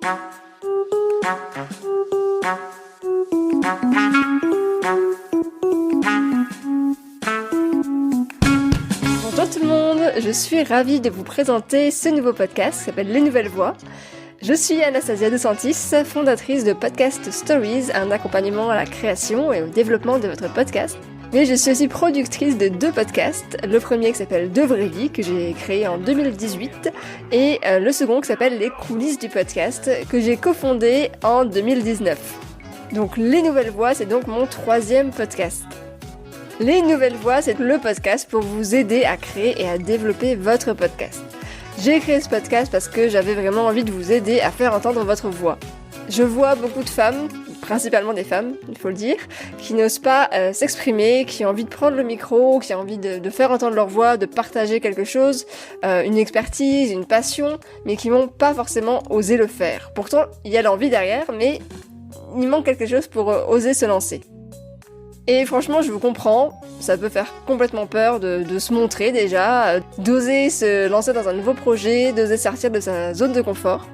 Bonjour tout le monde, je suis ravie de vous présenter ce nouveau podcast qui s'appelle Les Nouvelles Voix. Je suis Anastasia DeSantis, fondatrice de Podcast Stories, un accompagnement à la création et au développement de votre podcast. Mais je suis aussi productrice de 2 podcasts, le premier qui s'appelle De Vraie Vie, que j'ai créé en 2018, et le second qui s'appelle Les Coulisses du podcast, que j'ai cofondé en 2019. Donc Les Nouvelles Voix, c'est donc mon 3e podcast. Les Nouvelles Voix, c'est le podcast pour vous aider à créer et à développer votre podcast. J'ai créé ce podcast parce que j'avais vraiment envie de vous aider à faire entendre votre voix. Je vois beaucoup de femmes, principalement des femmes, il faut le dire, qui n'osent pas s'exprimer, qui ont envie de prendre le micro, qui ont envie de faire entendre leur voix, de partager quelque chose, une expertise, une passion, mais qui n'ont pas forcément osé le faire. Pourtant, il y a l'envie derrière, mais il manque quelque chose pour oser se lancer. Et franchement, je vous comprends, ça peut faire complètement peur de se montrer déjà, d'oser se lancer dans un nouveau projet, d'oser sortir de sa zone de confort.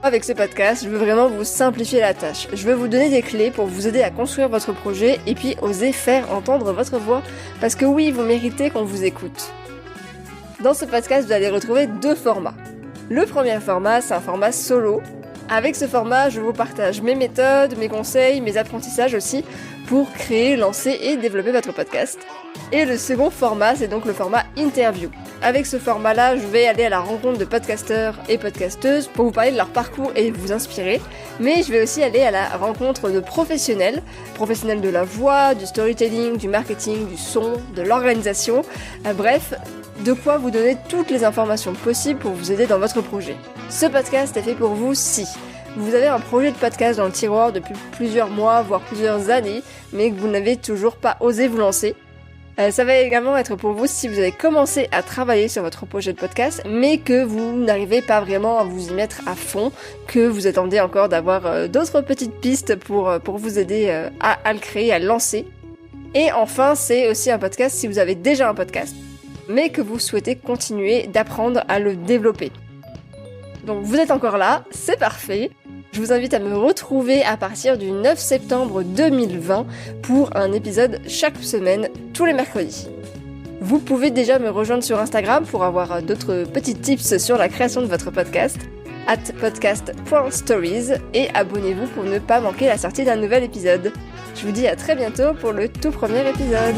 Avec ce podcast, je veux vraiment vous simplifier la tâche. Je veux vous donner des clés pour vous aider à construire votre projet et puis oser faire entendre votre voix. Parce que oui, vous méritez qu'on vous écoute. Dans ce podcast, vous allez retrouver 2 formats. Le premier format, c'est un format solo. Avec ce format, je vous partage mes méthodes, mes conseils, mes apprentissages aussi pour créer, lancer et développer votre podcast. Et le second format, c'est donc le format interview. Avec ce format-là, je vais aller à la rencontre de podcasteurs et podcasteuses pour vous parler de leur parcours et vous inspirer. Mais je vais aussi aller à la rencontre de professionnels de la voix, du storytelling, du marketing, du son, de l'organisation. Bref, de quoi vous donner toutes les informations possibles pour vous aider dans votre projet. Ce podcast est fait pour vous si vous avez un projet de podcast dans le tiroir depuis plusieurs mois, voire plusieurs années, mais que vous n'avez toujours pas osé vous lancer. Ça va également être pour vous si vous avez commencé à travailler sur votre projet de podcast, mais que vous n'arrivez pas vraiment à vous y mettre à fond, que vous attendez encore d'avoir d'autres petites pistes pour vous aider à le créer, à le lancer. Et enfin, c'est aussi un podcast si vous avez déjà un podcast, mais que vous souhaitez continuer d'apprendre à le développer. Donc vous êtes encore là, c'est parfait. Je vous invite à me retrouver à partir du 9 septembre 2020 pour un épisode chaque semaine, tous les mercredis. Vous pouvez déjà me rejoindre sur Instagram pour avoir d'autres petits tips sur la création de votre podcast, @podcast.stories, et abonnez-vous pour ne pas manquer la sortie d'un nouvel épisode. Je vous dis à très bientôt pour le tout premier épisode.